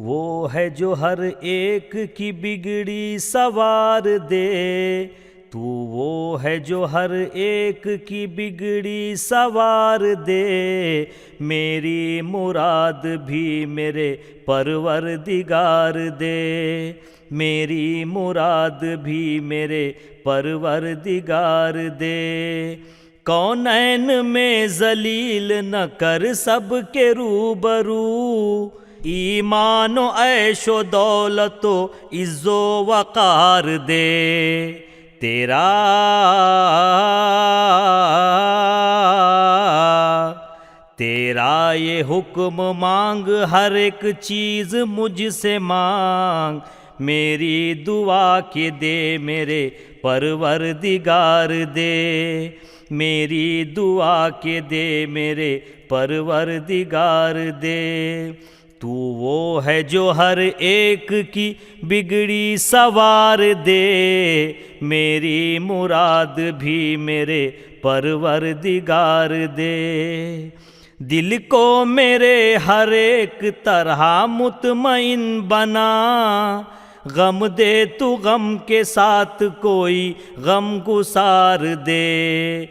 وہ ہے جو ہر ایک کی بگڑی سوار دے، تو وہ ہے جو ہر ایک کی بگڑی سوار دے، میری مراد بھی میرے پروردگار دے، میری مراد بھی میرے پروردگار دے۔ کونین میں ذلیل نہ کر سب کے روبرو، ایمان و عیش و دولت و عز و وقار دے، تیرا یہ حکم مانگ، ہر ایک چیز مجھ سے مانگ، میری دعا کے دے میرے پروردگار دے، میری دعا کے دے میرے پروردگار دے۔ تو وہ ہے جو ہر ایک کی بگڑی سوار دے، میری مراد بھی میرے پروردگار دے۔ دل کو میرے ہر ایک طرح مطمئن بنا، غم دے تو غم کے ساتھ کوئی غم گسار دے،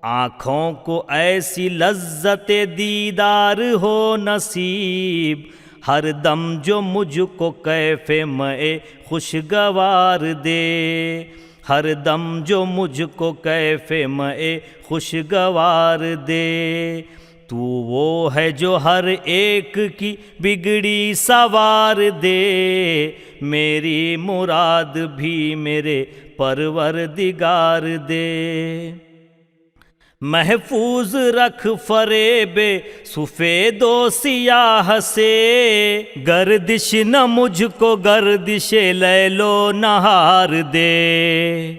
آنکھوں کو ایسی لذت دیدار ہو نصیب، ہر دم جو مجھ کو کیف میں خوشگوار دے، ہر دم جو مجھ کو کیف میں خوشگوار دے۔ تو وہ ہے جو ہر ایک کی بگڑی سوار دے، میری مراد بھی میرے پروردگار دے۔ محفوظ رکھ فریب سفید و سیاہ سے، گردش نہ مجھ کو گردش لیل و نہار دے۔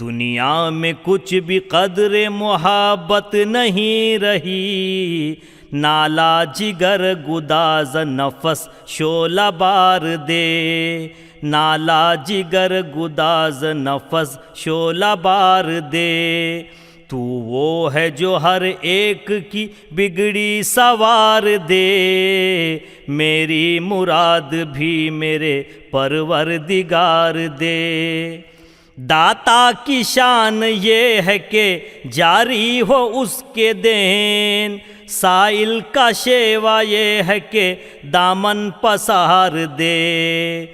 دنیا میں کچھ بھی قدر محبت نہیں رہی، نالا جگر گداز نفس شعلہ بار دے، نالا جگر گداز نفس شعلہ بار دے۔ تو وہ ہے جو ہر ایک کی بگڑی سوار دے، میری مراد بھی میرے پروردگار دے۔ داتا کی شان یہ ہے کہ جاری ہو اس کے دین، سائل کا شیوا یہ ہے کہ دامن پسار دے۔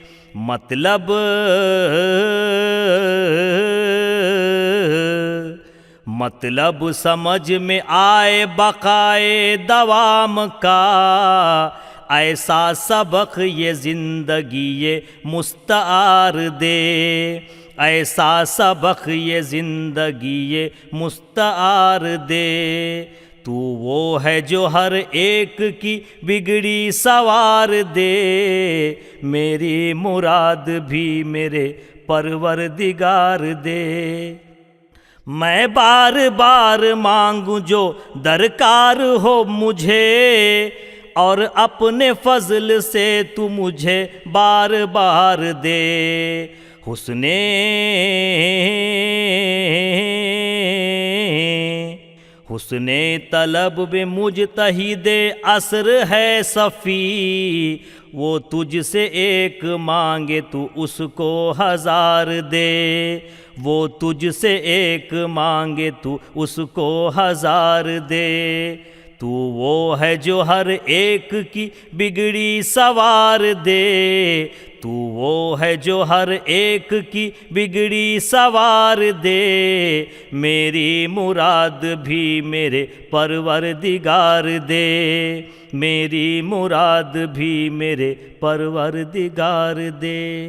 مطلب سمجھ میں آئے بقائے دوام کا، ایسا سبق یہ زندگی یہ مستعار دے، ایسا سبق یہ زندگی یہ مستعار دے۔ تو وہ ہے جو ہر ایک کی بگڑی سوار دے، میری مراد بھی میرے پروردگار دے۔ میں بار بار مانگوں جو درکار ہو مجھے، اور اپنے فضل سے تو مجھے بار بار دے۔ حسن طلب بے مجتہد عصر ہے صفی، وہ تجھ سے ایک مانگے تو اس کو ہزار دے، وہ تجھ سے ایک مانگے تو اس کو ہزار دے۔ تو وہ ہے جو ہر ایک کی بگڑی سوار دے، تو وہ ہے جو ہر ایک کی بگڑی سوار دے، میری مراد بھی میرے پروردگار دے، میری مراد بھی میرے پروردگار دے۔